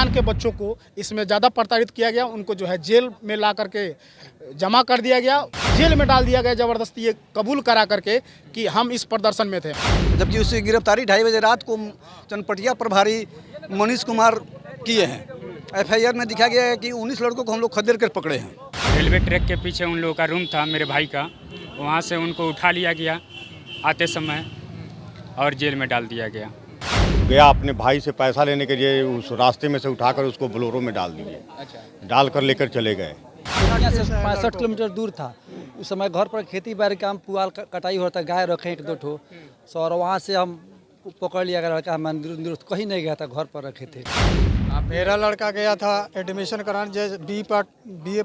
किसान के बच्चों को इसमें ज़्यादा प्रताड़ित किया गया, उनको जो है जेल में ला करके जमा कर दिया गया, जेल में डाल दिया गया ज़बरदस्ती ये कबूल करा करके कि हम इस प्रदर्शन में थे। जबकि उसकी गिरफ्तारी 2:30 बजे रात को चनपटिया प्रभारी मनीष कुमार किए हैं। एफआईआर में दिखा गया है कि 19 लड़कों को हम लोग खदेड़ कर पकड़े हैं। रेलवे ट्रैक के पीछे उन लोगों का रूम था मेरे भाई का, वहाँ से उनको उठा लिया गया आते समय और जेल में डाल दिया गया। अपने भाई से पैसा लेने के लिए उस रास्ते में से उठाकर उसको बोलेरो में डाल दिए। डाल कर लेकर चले गए। यहाँ से 65 किलोमीटर दूर था। उस समय घर पर खेती बाड़ी काम पुआल कटाई होता, गाय रखे 1-2 ठो, और वहाँ से हम पकड़ लिया गया लड़का। हम कहीं नहीं गया था, घर पर रखे थे। मेरा लड़का गया था एडमिशन कराने BA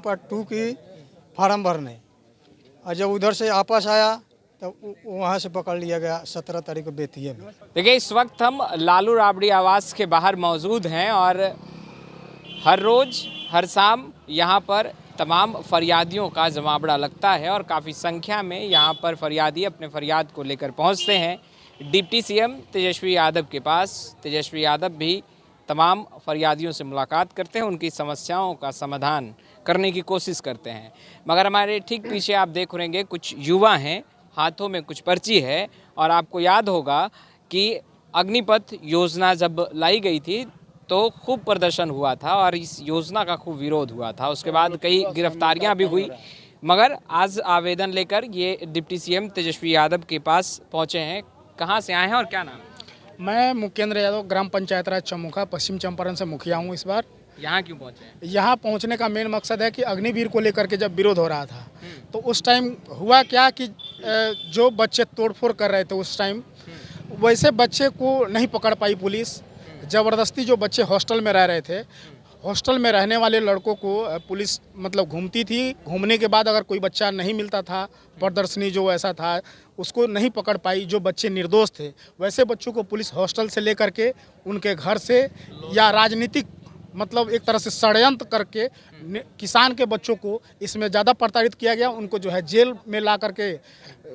पार्ट 2 की फार्म भरने, और जब उधर से वापस आया तो वहाँ से पकड़ लिया गया 17 तारीख को बेतिया में। देखिए, इस वक्त हम लालू राबड़ी आवास के बाहर मौजूद हैं और हर रोज़ हर शाम यहाँ पर तमाम फरियादियों का जमावड़ा लगता है और काफ़ी संख्या में यहाँ पर फरियादी अपने फरियाद को लेकर पहुँचते हैं डिप्टी सीएम तेजस्वी यादव के पास। तेजस्वी यादव भी तमाम फरियादियों से मुलाकात करते हैं, उनकी समस्याओं का समाधान करने की कोशिश करते हैं। मगर हमारे ठीक पीछे आप देख रहेंगे कुछ युवा हैं, हाथों में कुछ पर्ची है, और आपको याद होगा कि अग्निपथ योजना जब लाई गई थी तो खूब प्रदर्शन हुआ था और इस योजना का खूब विरोध हुआ था। उसके बाद कई गिरफ्तारियां भी हुई, मगर आज आवेदन लेकर ये डिप्टी सीएम तेजस्वी यादव के पास पहुंचे हैं। कहां से आए हैं और क्या नाम है? मैं मुकेंद्र यादव, ग्राम पंचायत राज चमुखा, पश्चिम चंपारण से मुखिया हूँ। इस बार यहाँ क्यों पहुँचे हैं? यहाँ पहुँचने का मेन मकसद है कि अग्निवीर को लेकर के जब विरोध हो रहा था तो उस टाइम हुआ क्या कि जो बच्चे तोड़फोड़ कर रहे थे उस टाइम वैसे बच्चे को नहीं पकड़ पाई पुलिस। ज़बरदस्ती जो बच्चे हॉस्टल में रह रहे थे, हॉस्टल में रहने वाले लड़कों को पुलिस मतलब घूमती थी। घूमने के बाद अगर कोई बच्चा नहीं मिलता था, प्रदर्शनी जो ऐसा था उसको नहीं पकड़ पाई। जो बच्चे निर्दोष थे वैसे बच्चों को पुलिस हॉस्टल से लेकर के उनके घर से या राजनीतिक मतलब एक तरह से षड्यंत्र करके किसान के बच्चों को इसमें ज़्यादा प्रताड़ित किया गया, उनको जो है जेल में ला करके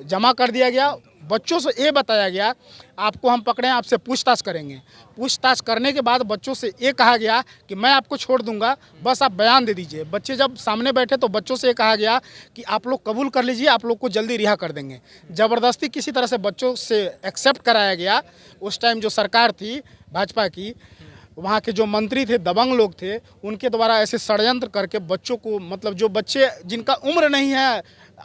जमा कर दिया गया। बच्चों से ये बताया गया आपको हम पकड़े, आपसे पूछताछ करेंगे। पूछताछ करने के बाद बच्चों से ये कहा गया कि मैं आपको छोड़ दूंगा, बस आप बयान दे दीजिए। बच्चे जब सामने बैठे तो बच्चों से ये कहा गया कि आप लोग कबूल कर लीजिए, आप लोग को जल्दी रिहा कर देंगे। ज़बरदस्ती किसी तरह से बच्चों से एक्सेप्ट कराया गया। उस टाइम जो सरकार थी भाजपा की, वहाँ के जो मंत्री थे, दबंग लोग थे, उनके द्वारा ऐसे षड्यंत्र करके बच्चों को मतलब जो बच्चे जिनका उम्र नहीं है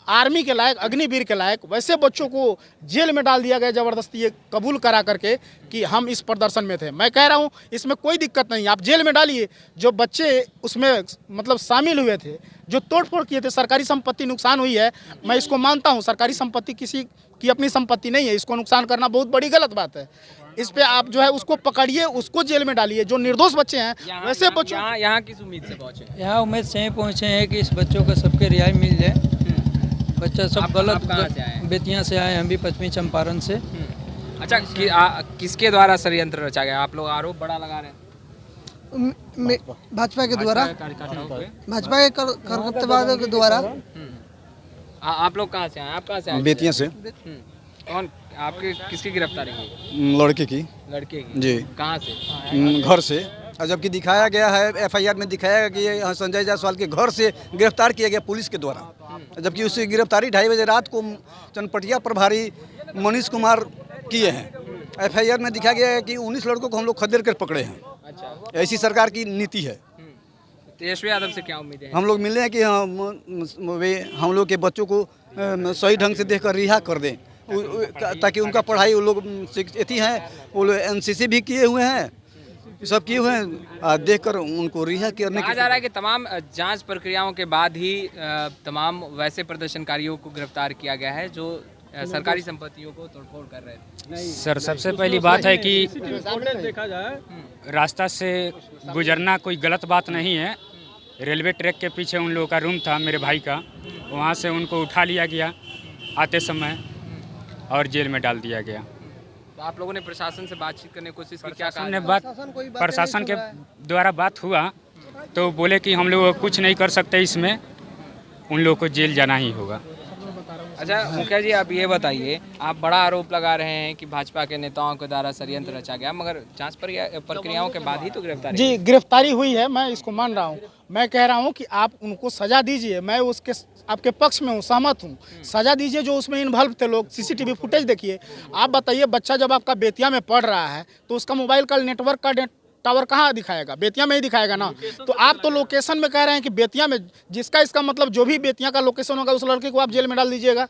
आर्मी के लायक, अग्निवीर के लायक, वैसे बच्चों को जेल में डाल दिया गया ज़बरदस्ती ये कबूल करा करके कि हम इस प्रदर्शन में थे। मैं कह रहा हूँ इसमें कोई दिक्कत नहीं, आप जेल में डालिए। जो बच्चे उसमें मतलब शामिल हुए थे, जो तोड़फोड़ किए थे, सरकारी संपत्ति नुकसान हुई है, मैं इसको मानता हूँ। सरकारी संपत्ति किसी की अपनी संपत्ति नहीं है, इसको नुकसान करना बहुत बड़ी गलत बात है। इस पे आप जो है उसको पकड़िए, उसको जेल में डालिए। जो निर्दोष बच्चे हैं वैसे बच्चों यहाँ किस उम्मीद से पहुँचे? यहाँ उम्मीद से पहुँचे हैं कि इस बच्चों को सबके रिहाई मिल जाए। बच्चा सब गलत बेतिया से आए, हम भी पश्चिमी चंपारण से। अच्छा, किसके द्वारा षड्यंत्र रचा गया? आप लोग आरोप बड़ा लगा रहे हैं भाजपा के द्वारा, भाजपा के कार्यकर्ता के द्वारा। आप लोग कहाँ से आए? आप कहाँ से आए? बेतिया से। कौन आपके किसकी गिरफ्तारी हुई? लड़के की जी। कहाँ से? घर से। और जबकि दिखाया गया है, एफआईआर में दिखाया गया कि ये संजय जायसवाल के घर से गिरफ्तार किया गया पुलिस के द्वारा। जबकि उसकी गिरफ्तारी 2:30 बजे रात को चनपटिया प्रभारी मनीष कुमार किए हैं। एफआईआर में दिखा गया है कि 19 लड़कों को हम लोग खदेड़ कर पकड़े हैं। अच्छा, ऐसी सरकार की नीति है। तेजस्वी यादव से क्या उम्मीद है? हम लोग मिले हैं कि हम लोग के बच्चों को सही ढंग से देखकर रिहा कर दें, ताकि उनका पढ़ाई, वो लोग अथी हैं, वो लोग एनसीसी भी किए हुए हैं, सब किए हुए हैं, देखकर उनको रिहा करने कहा जा रहा है कि तमाम जांच प्रक्रियाओं के बाद ही तमाम वैसे प्रदर्शनकारियों को गिरफ्तार किया गया है जो सरकारी संपत्तियों को तोड़फोड़ कर रहे थे। सर, सबसे पहली बात है कि रास्ता से गुजरना कोई गलत बात नहीं है। रेलवे ट्रैक के पीछे उन लोगों का रूम था मेरे भाई का, वहाँ से उनको उठा लिया गया आते समय और जेल में डाल दिया गया। तो आप लोगों ने प्रशासन से बातचीत करने की कोशिश की? क्या प्रशासन के द्वारा बात हुआ तो बोले कि हम लोग कुछ नहीं कर सकते, इसमें उन लोगों को जेल जाना ही होगा। अच्छा मुखिया जी, आप ये बताइए, आप बड़ा आरोप लगा रहे हैं कि भाजपा के नेताओं के द्वारा षड्यंत्र रचा गया, मगर जांच प्रक्रियाओं के बाद ही तो गिरफ्तारी जी गिरफ्तारी हुई है, मैं इसको मान रहा हूँ। मैं कह रहा हूँ कि आप उनको सजा दीजिए, मैं उसके आपके पक्ष में हूँ, सहमत हूँ। सजा दीजिए जो उसमें इन्वॉल्व थे लोग। सीसीटीवी फुटेज देखिए। आप बताइए, बच्चा जब आपका बेतिया में पढ़ रहा है तो उसका मोबाइल का नेटवर्क का टावर कहाँ दिखाएगा? बेतिया में ही दिखाएगा ना। तो आप तो लोकेशन में कह रहे हैं कि बेतिया में, जिसका इसका मतलब जो भी बेतिया का लोकेशन होगा उस लड़के को आप जेल में डाल दीजिएगा।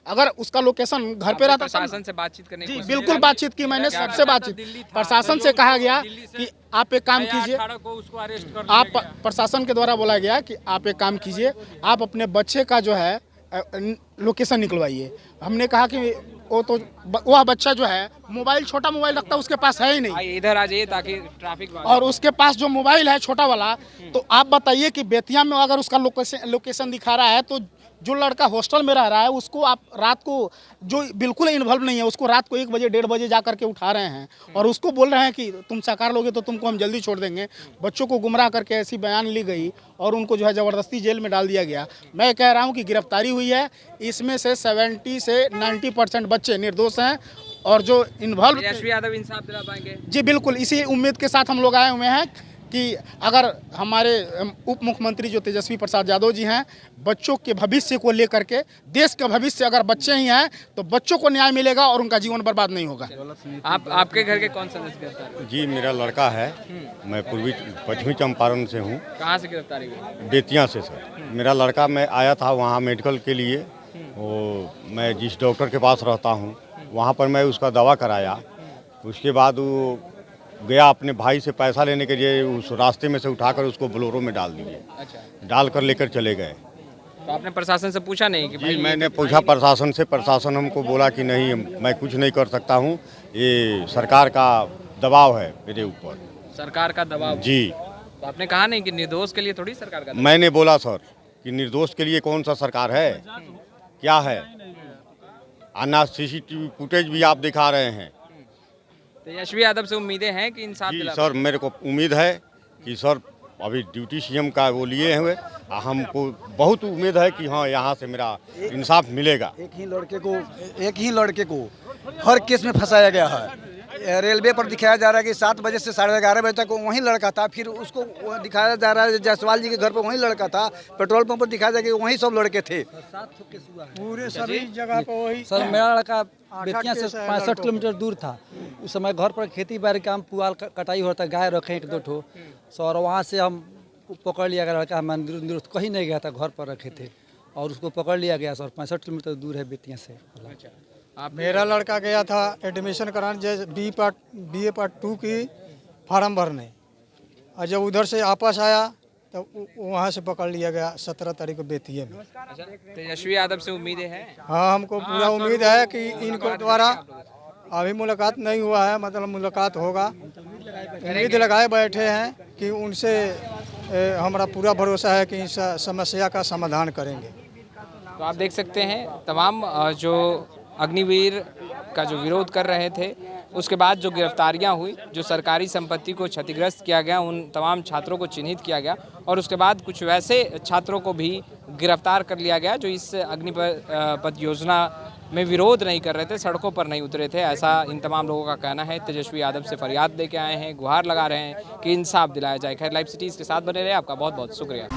अगर उसका लोकेशन घर पे रहता, प्रशासन से बातचीत करने की जी कोशिश बिल्कुल बातचीत की मैंने, सबसे बातचीत। प्रशासन से कहा गया कि आप एक काम कीजिए, आप प्रशासन के द्वारा बोला गया कि आप एक काम कीजिए, आप अपने बच्चे का जो है लोकेशन निकलवाइए। हमने कहा कि वो तो वह बच्चा जो है मोबाइल, छोटा मोबाइल रखता है, उसके पास है ही नहीं। आइए इधर आ जाइए ताकि ट्रैफिक और उसके पास जो मोबाइल है छोटा वाला, तो आप बताइए कि बेतिया में अगर उसका लोकेशन दिखा रहा है, तो जो लड़का हॉस्टल में रह रहा है उसको आप रात को, जो बिल्कुल इन्वॉल्व नहीं है, उसको रात को 1 बजे 1:30 बजे जा करके उठा रहे हैं और उसको बोल रहे हैं कि तुम साकार लोगे तो तुमको हम जल्दी छोड़ देंगे। बच्चों को गुमराह करके ऐसी बयान ली गई और उनको जो है ज़बरदस्ती जेल में डाल दिया गया। मैं कह रहा हूँ कि गिरफ्तारी हुई है, इसमें से 70 से 90% बच्चे निर्दोष हैं और जो इन्वॉल्व। तेजस्वी यादव इंसाफ दिला पाएंगे? जी बिल्कुल, इसी उम्मीद के साथ हम लोग आए हुए हैं कि अगर हमारे उप मुख्यमंत्री जो तेजस्वी प्रसाद यादव जी हैं, बच्चों के भविष्य को लेकर के, देश का भविष्य अगर बच्चे ही हैं तो बच्चों को न्याय मिलेगा और उनका जीवन बर्बाद नहीं होगा। आपके घर के कौन सदस्य गिरफ्तार हुए? जी मेरा लड़का है, मैं पश्चिमी चंपारण से हूँ। कहाँ से गिरफ्तारी हुई? बेतिया से सर। मेरा लड़का, मैं आया था वहाँ मेडिकल के लिए, वो मैं जिस डॉक्टर के पास रहता हूँ वहाँ पर मैं उसका दवा कराया। उसके बाद वो गया अपने भाई से पैसा लेने के लिए, उस रास्ते में से उठाकर उसको बोलेरो में डाल दिए। अच्छा, डाल कर लेकर चले गए। तो आपने प्रशासन से पूछा नहीं कि भाई? जी मैंने पूछा प्रशासन से, प्रशासन हमको बोला कि नहीं मैं कुछ नहीं कर सकता हूँ, ये सरकार का दबाव है मेरे ऊपर। सरकार का दबाव? जी। तो आपने कहा नहीं कि निर्दोष के लिए थोड़ी सरकार का दबाव? मैंने बोला सर कि निर्दोष के लिए कौन सा सरकार है, क्या है? अन्ना सीसीटीवी फुटेज भी आप दिखा रहे हैं। तेजस्वी यादव से उम्मीदें हैं कि इंसाफ जी दिला सर, मेरे को उम्मीद है कि सर अभी ड्यूटी सीएम का वो लिए हुए, हमको बहुत उम्मीद है कि हाँ यहाँ से मेरा इंसाफ मिलेगा। एक ही लड़के को हर केस में फंसाया गया है। रेलवे पर दिखाया जा रहा है कि 7 बजे से 11:30 बजे तक वहीं लड़का था, फिर उसको दिखाया जा रहा है जायसवाल जी के घर पर वहीं लड़का था, पेट्रोल पंप पर दिखाया जा रहा है कि वहीं सब लड़के थे। पूरे सभी जगह पर वही। सर मेरा लड़का बेतिया से 65 किलोमीटर दूर था। उस समय घर पर खेती बाड़ी काम, पुआल कटाई होता, गाय रखे 1-2 ठो। और वहाँ से हम पकड़ लिया गया लड़का, मैं कहीं नहीं गया था, घर पर रखे थे और उसको पकड़ लिया गया। सर 65 किलोमीटर दूर है बेतिया से। मेरा लड़का गया था एडमिशन कराने, जैसे BA पार्ट 2 की फार्म भरने, और जब उधर से वापस आया तो वहाँ से पकड़ लिया गया 17 तारीख को बेतिया में। अच्छा, तेजस्वी यादव से उम्मीदें हैं? हाँ, हमको पूरा उम्मीद है कि इनको द्वारा, अभी मुलाकात नहीं हुआ है, मतलब मुलाकात होगा, उम्मीद लगाए बैठे हैं कि उनसे हमारा पूरा भरोसा है कि इस समस्या का समाधान करेंगे। तो आप देख सकते हैं तमाम जो अग्निवीर का जो विरोध कर रहे थे, उसके बाद जो गिरफ्तारियां हुई, जो सरकारी संपत्ति को क्षतिग्रस्त किया गया, उन तमाम छात्रों को चिन्हित किया गया और उसके बाद कुछ वैसे छात्रों को भी गिरफ्तार कर लिया गया जो इस अग्निपथ योजना में विरोध नहीं कर रहे थे, सड़कों पर नहीं उतरे थे, ऐसा इन तमाम लोगों का कहना है। तेजस्वी यादव से फरियाद दे के आए हैं, गुहार लगा रहे हैं कि इंसाफ दिलाया जाए। खैर, लाइव सिटीज़ के साथ बने रहे, आपका बहुत बहुत शुक्रिया।